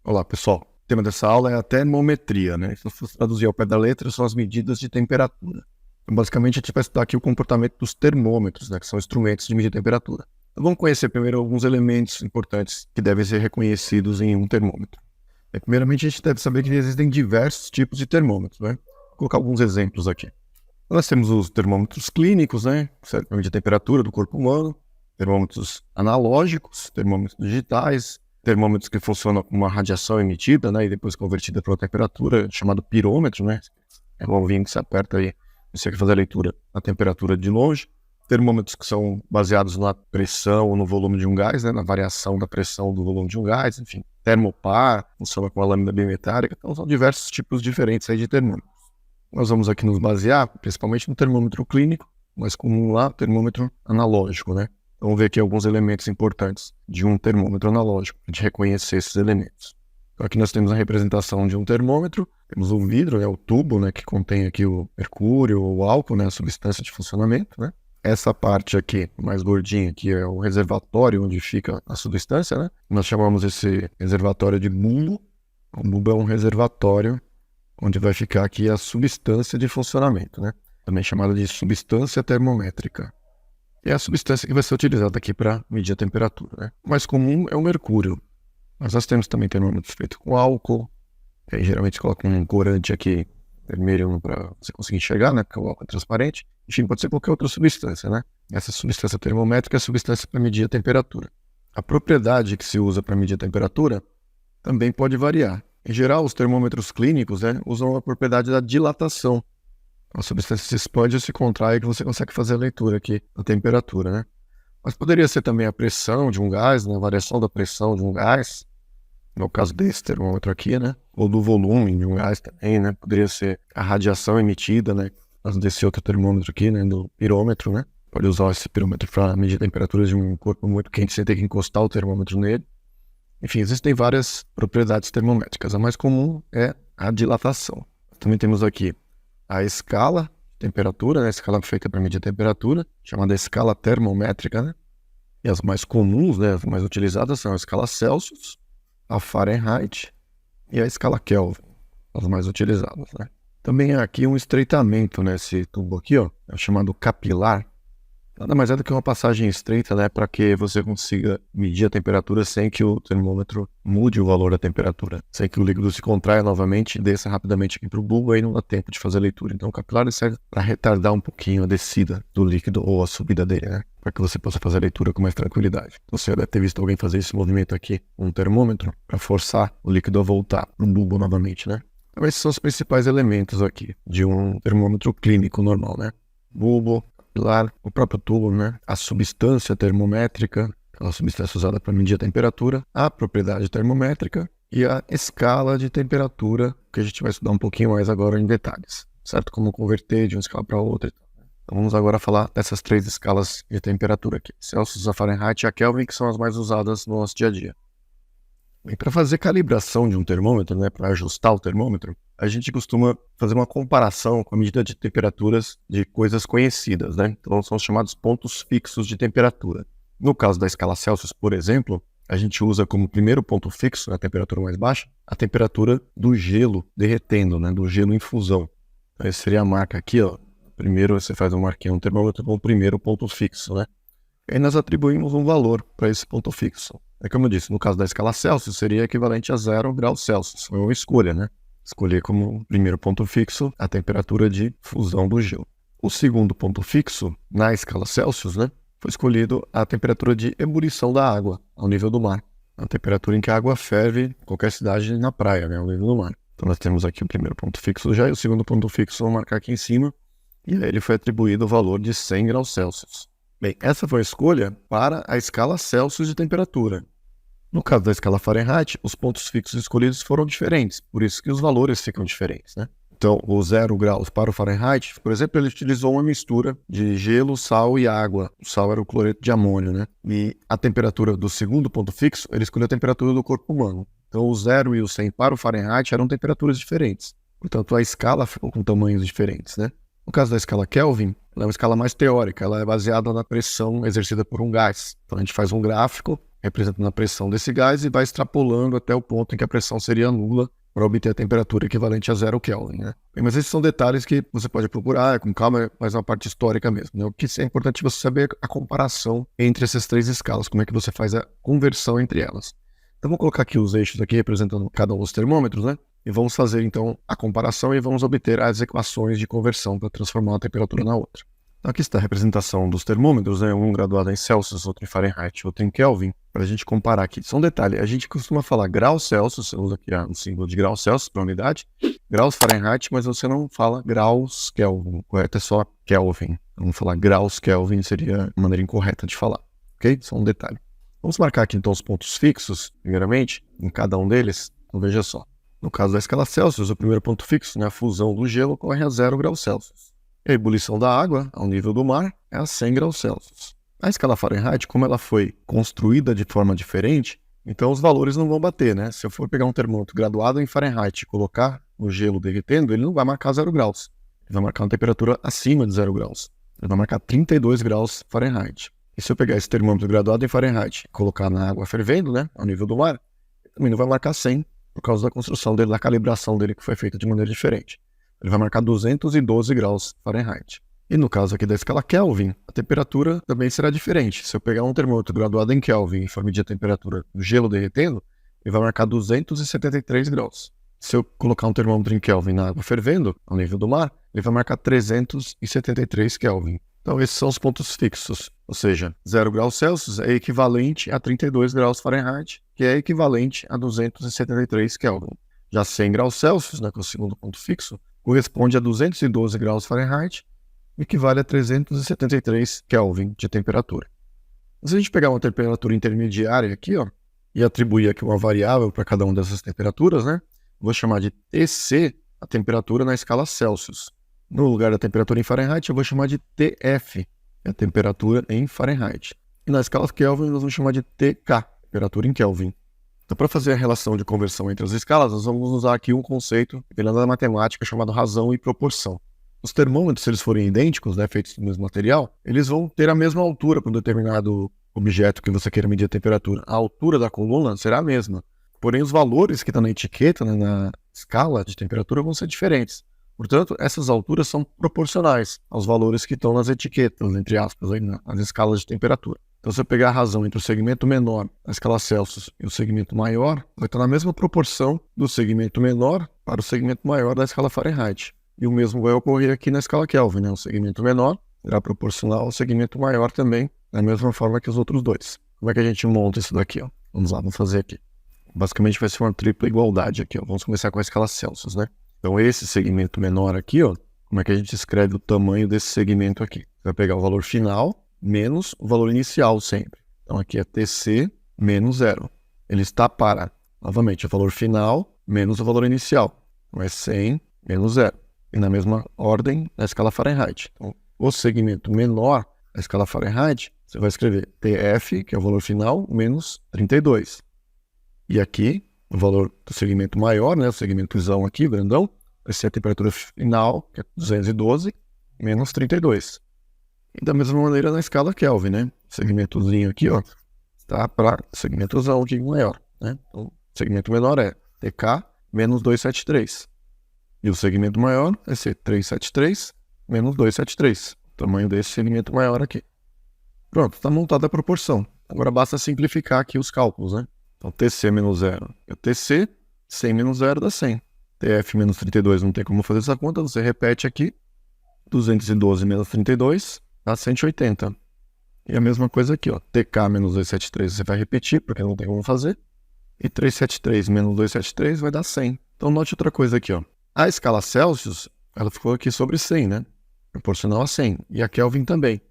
Olá, pessoal. O tema dessa aula é a termometria, né? Se eu fosse traduzir ao pé da letra, são as medidas de temperatura. Então, basicamente, a gente vai estudar aqui o comportamento dos termômetros, né? Que são instrumentos de medir temperatura. Então, vamos conhecer primeiro alguns elementos importantes que devem ser reconhecidos em um termômetro. Primeiramente, a gente deve saber que existem diversos tipos de termômetros, né? Vou colocar alguns exemplos aqui. Nós temos os termômetros clínicos, né? Que servem para medir a temperatura do corpo humano. Termômetros analógicos, termômetros digitais, termômetros que funcionam com uma radiação emitida, né, e depois convertida para uma temperatura, chamado pirômetro, né, é um ovinho que se aperta aí, você quer fazer a leitura na temperatura de longe. Termômetros que são baseados na pressão ou no volume de um gás, né, na variação da pressão do volume de um gás, enfim. Termopar, funciona com a lâmina bimetárica, então são diversos tipos diferentes aí de termômetros. Nós vamos aqui nos basear, principalmente no termômetro clínico, mais comum lá, termômetro analógico, né. Vamos ver aqui alguns elementos importantes de um termômetro analógico, para a gente reconhecer esses elementos. Então aqui nós temos a representação de um termômetro, temos o vidro, né, o tubo, né, que contém aqui o mercúrio ou o álcool, né, a substância de funcionamento, né. Essa parte aqui, mais gordinha, aqui é o reservatório onde fica a substância, né. Nós chamamos esse reservatório de bulbo. O bulbo é um reservatório onde vai ficar aqui a substância de funcionamento, né, também chamada de substância termométrica. É a substância que vai ser utilizada aqui para medir a temperatura, né? O mais comum é o mercúrio, mas nós temos também termômetros feitos com álcool, que aí geralmente coloca um corante aqui vermelho para você conseguir enxergar, né? Porque o álcool é transparente. Enfim, pode ser qualquer outra substância, né? Essa substância termométrica é a substância para medir a temperatura. A propriedade que se usa para medir a temperatura também pode variar. Em geral, os termômetros clínicos, né, usam a propriedade da dilatação. A substância se expande ou se contrai que você consegue fazer a leitura aqui da temperatura, né? Mas poderia ser também a pressão de um gás, né? A variação da pressão de um gás, no caso desse termômetro aqui, né? Ou do volume de um gás também, né? Poderia ser a radiação emitida, né? Mas desse outro termômetro aqui, né? Do pirômetro, né? Pode usar esse pirômetro para medir a temperatura de um corpo muito quente sem ter que encostar o termômetro nele. Enfim, existem várias propriedades termométricas. A mais comum é a dilatação. Também temos aqui a escala de temperatura, né? A escala feita para medir a temperatura, chamada escala termométrica, né? E as mais comuns, né? As mais utilizadas são a escala Celsius, a Fahrenheit e a escala Kelvin, as mais utilizadas, né? Também há aqui um estreitamento nesse tubo aqui, ó, é o chamado capilar. Nada mais é do que uma passagem estreita, né, para que você consiga medir a temperatura sem que o termômetro mude o valor da temperatura, sem que o líquido se contraia novamente e desça rapidamente aqui para o bulbo, aí não dá tempo de fazer a leitura. Então o capilar serve para retardar um pouquinho a descida do líquido ou a subida dele, né, para que você possa fazer a leitura com mais tranquilidade. Então, você deve ter visto alguém fazer esse movimento aqui com um termômetro para forçar o líquido a voltar para o bulbo novamente, né. Então esses são os principais elementos aqui de um termômetro clínico normal, né. Bulbo, o próprio tubo, né? A substância termométrica, aquela substância usada para medir a temperatura, a propriedade termométrica e a escala de temperatura, que a gente vai estudar um pouquinho mais agora em detalhes, certo? Como converter de uma escala para outra. Então vamos agora falar dessas três escalas de temperatura aqui, Celsius, a Fahrenheit e a Kelvin, que são as mais usadas no nosso dia a dia. E para fazer calibração de um termômetro, né, para ajustar o termômetro, a gente costuma fazer uma comparação com a medida de temperaturas de coisas conhecidas, né? Então são os chamados pontos fixos de temperatura. No caso da escala Celsius, por exemplo, a gente usa como primeiro ponto fixo, a temperatura mais baixa, a temperatura do gelo derretendo, né, do gelo em fusão. Então essa seria a marca aqui, ó. Primeiro você faz uma marquinha no termômetro com o primeiro ponto fixo, né? E aí nós atribuímos um valor para esse ponto fixo. É como eu disse, no caso da escala Celsius, seria equivalente a 0 graus Celsius. Foi uma escolha, né? Escolher como primeiro ponto fixo a temperatura de fusão do gelo. O segundo ponto fixo, na escala Celsius, né, foi escolhido a temperatura de ebulição da água, ao nível do mar. A temperatura em que a água ferve em qualquer cidade na praia, né, ao nível do mar. Então nós temos aqui o primeiro ponto fixo já, e o segundo ponto fixo vamos marcar aqui em cima, e aí ele foi atribuído o valor de 100 graus Celsius. Bem, essa foi a escolha para a escala Celsius de temperatura. No caso da escala Fahrenheit, os pontos fixos escolhidos foram diferentes, por isso que os valores ficam diferentes, né? Então, o 0 graus para o Fahrenheit, por exemplo, ele utilizou uma mistura de gelo, sal e água. O sal era o cloreto de amônio, né? E a temperatura do segundo ponto fixo, ele escolheu a temperatura do corpo humano. Então, o 0 e o 100 para o Fahrenheit eram temperaturas diferentes. Portanto, a escala ficou com tamanhos diferentes, né? No caso da escala Kelvin, ela é uma escala mais teórica, ela é baseada na pressão exercida por um gás. Então a gente faz um gráfico representando a pressão desse gás, e vai extrapolando até o ponto em que a pressão seria nula para obter a temperatura equivalente a 0 Kelvin, né? Bem, mas esses são detalhes que você pode procurar com calma, é mais uma parte histórica mesmo, né? O que é importante você saber a comparação entre essas três escalas, como é que você faz a conversão entre elas. Então vou colocar aqui os eixos aqui representando cada um dos termômetros, né? E vamos fazer então a comparação e vamos obter as equações de conversão para transformar uma temperatura na outra. Então aqui está a representação dos termômetros, né? Um graduado em Celsius, outro em Fahrenheit, outro em Kelvin, para a gente comparar aqui. Só um detalhe, a gente costuma falar graus Celsius, você usa aqui o símbolo de graus Celsius para unidade, graus Fahrenheit, mas você não fala graus Kelvin, o correto é só Kelvin. Vamos falar graus Kelvin, seria a maneira incorreta de falar, ok? Só um detalhe. Vamos marcar aqui então os pontos fixos, primeiramente, em cada um deles. Então veja só, no caso da escala Celsius, o primeiro ponto fixo, né, a fusão do gelo, ocorre a 0 graus Celsius. A ebulição da água, ao nível do mar, é a 100 graus Celsius. A escala Fahrenheit, como ela foi construída de forma diferente, então os valores não vão bater, né? Se eu for pegar um termômetro graduado em Fahrenheit e colocar o gelo derretendo, ele não vai marcar 0 graus. Ele vai marcar uma temperatura acima de 0 graus. Ele vai marcar 32 graus Fahrenheit. E se eu pegar esse termômetro graduado em Fahrenheit e colocar na água fervendo, né, ao nível do mar, ele também não vai marcar 100, por causa da construção dele, da calibração dele, que foi feita de maneira diferente. Ele vai marcar 212 graus Fahrenheit. E no caso aqui da escala Kelvin, a temperatura também será diferente. Se eu pegar um termômetro graduado em Kelvin e for medir a temperatura do gelo derretendo, ele vai marcar 273 graus. Se eu colocar um termômetro em Kelvin na água fervendo, ao nível do mar, ele vai marcar 373 Kelvin. Então esses são os pontos fixos, ou seja, 0 graus Celsius é equivalente a 32 graus Fahrenheit, que é equivalente a 273 Kelvin. Já 100 graus Celsius, né, que é o segundo ponto fixo, corresponde a 212 graus Fahrenheit, equivale a 373 Kelvin de temperatura. Se a gente pegar uma temperatura intermediária aqui, ó, e atribuir aqui uma variável para cada uma dessas temperaturas, né, vou chamar de TC a temperatura na escala Celsius. No lugar da temperatura em Fahrenheit, eu vou chamar de TF, que é a temperatura em Fahrenheit. E na escala Kelvin, nós vamos chamar de TK, temperatura em Kelvin. Então, para fazer a relação de conversão entre as escalas, nós vamos usar aqui um conceito que vem lá da matemática chamado razão e proporção. Os termômetros, se eles forem idênticos, né, feitos do mesmo material, eles vão ter a mesma altura para um determinado objeto que você queira medir a temperatura. A altura da coluna será a mesma. Porém, os valores que estão na etiqueta, né, na escala de temperatura, vão ser diferentes. Portanto, essas alturas são proporcionais aos valores que estão nas etiquetas, entre aspas, aí, nas escalas de temperatura. Então, se eu pegar a razão entre o segmento menor, a escala Celsius, e o segmento maior, vai estar na mesma proporção do segmento menor para o segmento maior da escala Fahrenheit. E o mesmo vai ocorrer aqui na escala Kelvin, né? O segmento menor será proporcional ao segmento maior também, da mesma forma que os outros dois. Como é que a gente monta isso daqui, ó? Vamos lá, vamos fazer aqui. Basicamente vai ser uma tripla igualdade aqui, ó. Vamos começar com a escala Celsius, né? Então esse segmento menor aqui, ó, como é que a gente escreve o tamanho desse segmento aqui? Você vai pegar o valor final menos o valor inicial sempre. Então aqui é TC menos 0. Ele está para, novamente, o valor final menos o valor inicial. Então é 100 menos 0. E na mesma ordem na escala Fahrenheit. Então o segmento menor da escala Fahrenheit, você vai escrever TF, que é o valor final, menos 32. E aqui, o valor do segmento maior, né, o segmentozão aqui, o grandão, vai ser a temperatura final, que é 212, menos 32. E da mesma maneira na escala Kelvin, né? O segmentozinho aqui, ó, está para o segmentozão aqui maior, né? Então, o segmento menor é TK menos 273. E o segmento maior vai ser 373 menos 273. O tamanho desse segmento maior aqui. Pronto, está montada a proporção. Agora basta simplificar aqui os cálculos, né? Então, TC menos 0 é TC, 100 menos 0 dá 100. TF menos 32 não tem como fazer essa conta, você repete aqui. 212 menos 32 dá 180. E a mesma coisa aqui, ó. TK menos 273 você vai repetir, porque não tem como fazer. E 373 menos 273 vai dar 100. Então, note outra coisa aqui, ó. A escala Celsius, ela ficou aqui sobre 100, né? Proporcional a 100. E a Kelvin também.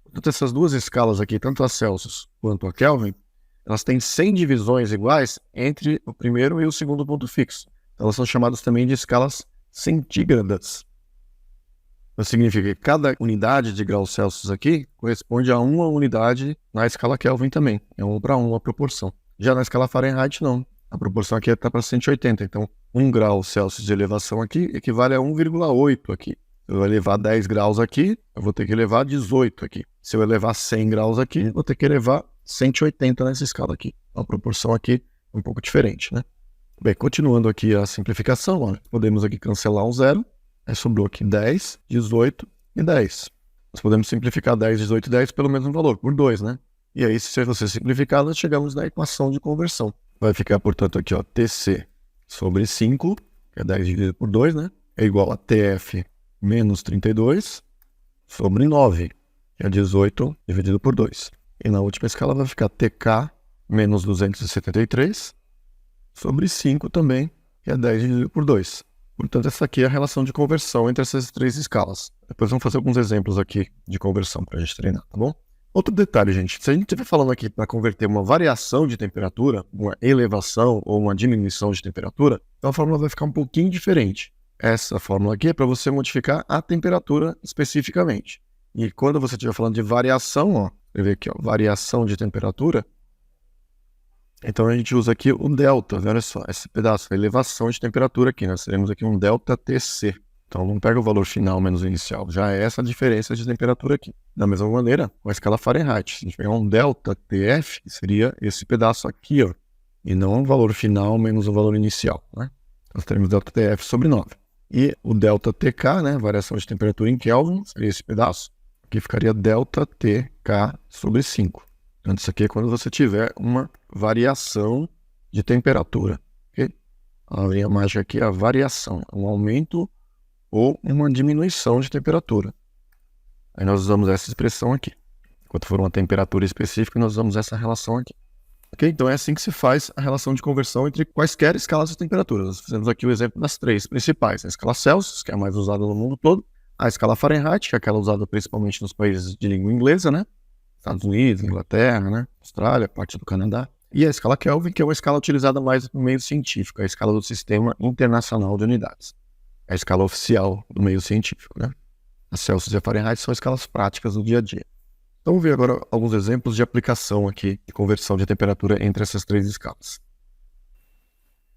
Portanto, essas duas escalas aqui, tanto a Celsius quanto a Kelvin, elas têm 100 divisões iguais entre o primeiro e o segundo ponto fixo. Elas são chamadas também de escalas centígradas. Isso significa que cada unidade de graus Celsius aqui corresponde a uma unidade na escala Kelvin também. É 1 para 1 a proporção. Já na escala Fahrenheit, não. A proporção aqui está para 180. Então, 1 grau Celsius de elevação aqui equivale a 1,8 aqui. Se eu elevar 10 graus aqui, eu vou ter que elevar 18 aqui. Se eu elevar 100 graus aqui, eu vou ter que elevar 180 nessa escala aqui. A proporção aqui é um pouco diferente, né? Bem, continuando aqui a simplificação, ó, podemos aqui cancelar um zero. Aí sobrou aqui 10, 18 e 10. Nós podemos simplificar 10, 18 e 10 pelo mesmo valor, por 2, né? E aí, se você simplificar, nós chegamos na equação de conversão. Vai ficar, portanto, aqui, ó, TC sobre 5, que é 10 dividido por 2, né? É igual a TF menos 32 sobre 9, que é 18 dividido por 2. E na última escala vai ficar TK menos 273 sobre 5 também, que é 10 dividido por 2. Portanto, essa aqui é a relação de conversão entre essas três escalas. Depois vamos fazer alguns exemplos aqui de conversão para a gente treinar, tá bom? Outro detalhe, gente, se a gente estiver falando aqui para converter uma variação de temperatura, uma elevação ou uma diminuição de temperatura, então a fórmula vai ficar um pouquinho diferente. Essa fórmula aqui é para você modificar a temperatura especificamente. E quando você estiver falando de variação, ó, você vê aqui, ó, variação de temperatura, então a gente usa aqui o delta, olha só, esse pedaço, a elevação de temperatura aqui, nós teremos aqui um delta TC. Então não pega o valor final menos o inicial, já é essa diferença de temperatura aqui. Da mesma maneira, com a escala Fahrenheit, se a gente pegar um delta TF, seria esse pedaço aqui, ó, e não o valor final menos o valor inicial, né? Nós teremos delta TF sobre 9. E o delta TK, né, variação de temperatura em Kelvin, seria esse pedaço, aqui ficaria delta TK sobre 5. Então isso aqui é quando você tiver uma variação de temperatura, ok? A linha mágica aqui é a variação, um aumento ou uma diminuição de temperatura. Aí nós usamos essa expressão aqui. Enquanto for uma temperatura específica, nós usamos essa relação aqui. Ok? Então é assim que se faz a relação de conversão entre quaisquer escalas de temperatura. Nós fizemos aqui o exemplo das três principais. A escala Celsius, que é a mais usada no mundo todo. A escala Fahrenheit, que é aquela usada principalmente nos países de língua inglesa, né? Estados Unidos, Inglaterra, né? Austrália, parte do Canadá. E a escala Kelvin, que é uma escala utilizada mais no meio científico, a escala do Sistema Internacional de Unidades. É a escala oficial do meio científico, né? A Celsius e a Fahrenheit são escalas práticas do dia a dia. Então, vamos ver agora alguns exemplos de aplicação aqui de conversão de temperatura entre essas três escalas.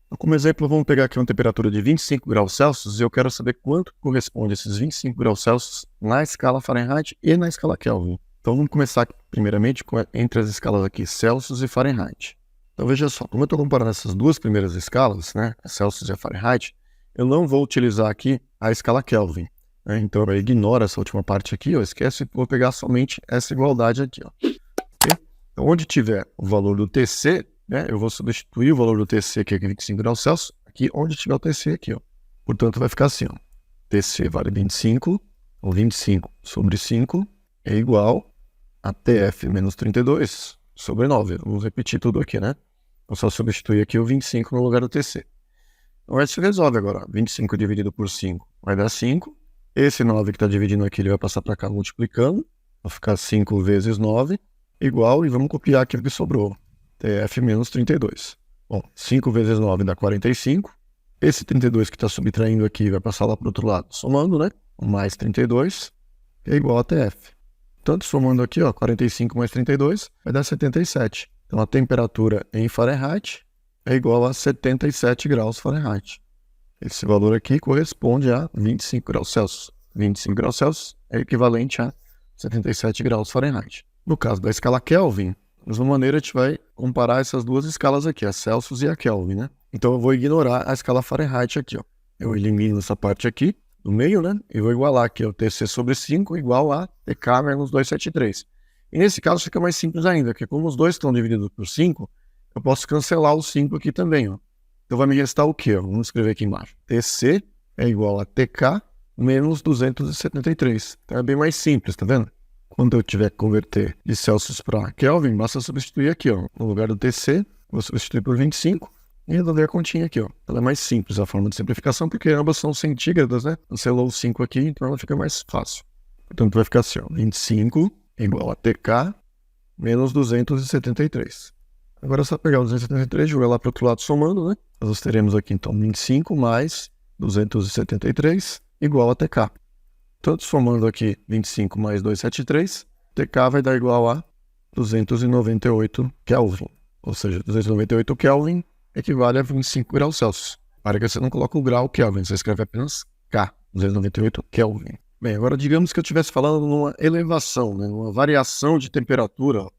Então, como exemplo, vamos pegar aqui uma temperatura de 25 graus Celsius e eu quero saber quanto corresponde esses 25 graus Celsius na escala Fahrenheit e na escala Kelvin. Então, vamos começar primeiramente entre as escalas aqui Celsius e Fahrenheit. Então, veja só, como eu estou comparando essas duas primeiras escalas, né, a Celsius e a Fahrenheit, eu não vou utilizar aqui a escala Kelvin, né? Então eu ignoro essa última parte aqui, eu esqueço e vou pegar somente essa igualdade aqui, ó. Okay? Então, onde tiver o valor do TC, né, eu vou substituir o valor do TC, que é 25 graus Celsius, aqui onde tiver o TC aqui, ó. Portanto, vai ficar assim, ó. TC vale 25, ou 25 sobre 5 é igual a TF menos 32 sobre 9. Vamos repetir tudo aqui, né? Eu só substituir aqui o 25 no lugar do TC. Então, essa se resolve agora. 25 dividido por 5 vai dar 5. Esse 9 que está dividindo aqui, ele vai passar para cá multiplicando. Vai ficar 5 vezes 9, igual, e vamos copiar aquilo que sobrou. TF menos 32. Bom, 5 vezes 9 dá 45. Esse 32 que está subtraindo aqui vai passar lá para o outro lado, somando, né? Mais 32 é igual a TF. Tanto somando aqui, ó, 45 mais 32 vai dar 77. Então, a temperatura em Fahrenheit é igual a 77 graus Fahrenheit. Esse valor aqui corresponde a 25 graus Celsius. 25 graus Celsius é equivalente a 77 graus Fahrenheit. No caso da escala Kelvin, da mesma maneira a gente vai comparar essas duas escalas aqui, a Celsius e a Kelvin, né? Então eu vou ignorar a escala Fahrenheit aqui, ó. Eu elimino essa parte aqui do meio, né? E vou igualar aqui o TC sobre 5 igual a TK menos 273. E nesse caso fica mais simples ainda, porque como os dois estão divididos por 5, eu posso cancelar o 5 aqui também, ó. Então vai me restar o quê? Vamos escrever aqui embaixo. TC é igual a TK menos 273. Então é bem mais simples, tá vendo? Quando eu tiver que converter de Celsius para Kelvin, basta substituir aqui, ó. No lugar do TC, vou substituir por 25 e resolver a continha aqui, ó. Ela é mais simples a forma de simplificação, porque ambas são centígradas, né? Cancelou o 5 aqui, então ela fica mais fácil. Portanto, vai ficar assim, ó. 25 é igual a TK menos 273. Agora é só pegar o 273 e jogar lá para o outro lado somando, né? Nós teremos aqui, então, 25 mais 273 igual a TK. Tanto somando aqui 25 mais 273, TK vai dar igual a 298 Kelvin. Ou seja, 298 Kelvin equivale a 25 graus Celsius. Para que você não coloque o grau Kelvin, você escreve apenas K, 298 Kelvin. Bem, agora digamos que eu estivesse falando numa elevação, né, uma variação de temperatura,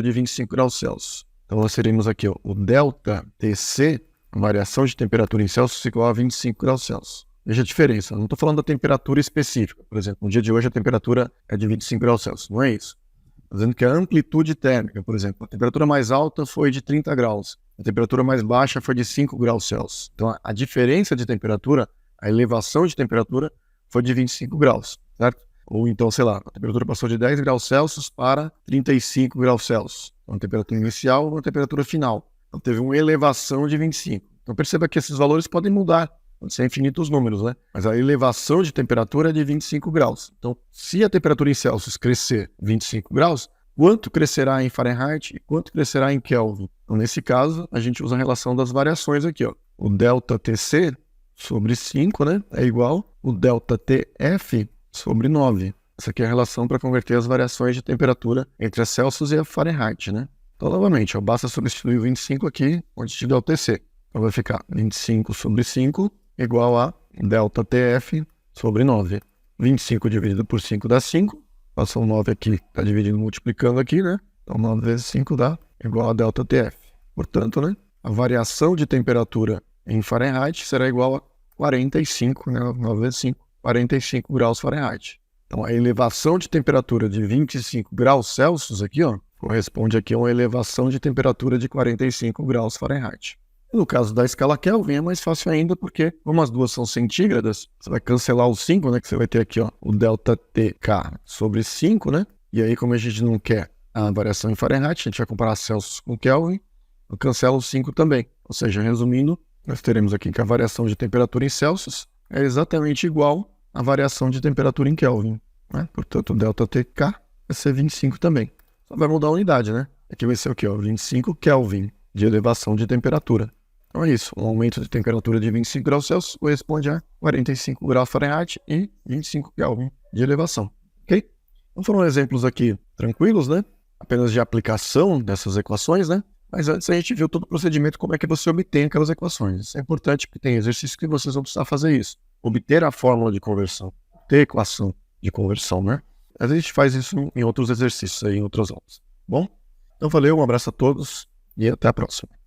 de 25 graus Celsius. Então nós teríamos aqui ó, o delta Tc, variação de temperatura em Celsius igual a 25 graus Celsius. Veja a diferença, eu não estou falando da temperatura específica. Por exemplo, no dia de hoje a temperatura é de 25 graus Celsius, não é isso. Estou dizendo que a amplitude térmica, por exemplo, a temperatura mais alta foi de 30 graus, a temperatura mais baixa foi de 5 graus Celsius. Então a diferença de temperatura, a elevação de temperatura, foi de 25 graus, certo? Ou então, sei lá, a temperatura passou de 10 graus Celsius para 35 graus Celsius. Uma temperatura inicial ou uma temperatura final. Então teve uma elevação de 25. Então perceba que esses valores podem mudar, pode ser infinitos números, né? Mas a elevação de temperatura é de 25 graus. Então, se a temperatura em Celsius crescer 25 graus, quanto crescerá em Fahrenheit e quanto crescerá em Kelvin? Então, nesse caso, a gente usa a relação das variações aqui, ó. O delta Tc sobre 5, né, é igual o delta Tf sobre 9. Essa aqui é a relação para converter as variações de temperatura entre a Celsius e a Fahrenheit, né? Então, novamente, ó, basta substituir o 25 aqui antes de delta Tc. Então, vai ficar 25 sobre 5 igual a delta Tf sobre 9. 25 dividido por 5 dá 5. Passou o 9 aqui, está dividindo, multiplicando aqui, né? Então, 9 vezes 5 dá igual a delta Tf. Portanto, né, a variação de temperatura em Fahrenheit será igual a 45, né, 9 vezes 5, 45 graus Fahrenheit. Então, a elevação de temperatura de 25 graus Celsius aqui, ó, corresponde aqui a uma elevação de temperatura de 45 graus Fahrenheit. No caso da escala Kelvin é mais fácil ainda, porque como as duas são centígradas, você vai cancelar o 5, né, que você vai ter aqui ó, o delta TK sobre 5, né? E aí, como a gente não quer a variação em Fahrenheit, a gente vai comparar Celsius com Kelvin, eu cancelo o 5 também. Ou seja, resumindo, nós teremos aqui que a variação de temperatura em Celsius é exatamente igual à variação de temperatura em Kelvin, né? Portanto, o delta TK vai ser 25 também. Só vai mudar a unidade, né? Aqui vai ser o quê? 25 Kelvin de elevação de temperatura. Então é isso, um aumento de temperatura de 25 graus Celsius corresponde a 45 graus Fahrenheit e 25 Kelvin de elevação, ok? Então foram exemplos aqui tranquilos, né? Apenas de aplicação dessas equações, né? Mas antes a gente viu todo o procedimento, como é que você obtém aquelas equações. Isso é importante porque tem exercícios que vocês vão precisar fazer isso. Obter a fórmula de conversão, ter a equação de conversão, né? Mas a gente faz isso em outros exercícios aí, em outras aulas. Bom? Então valeu, um abraço a todos e até a próxima.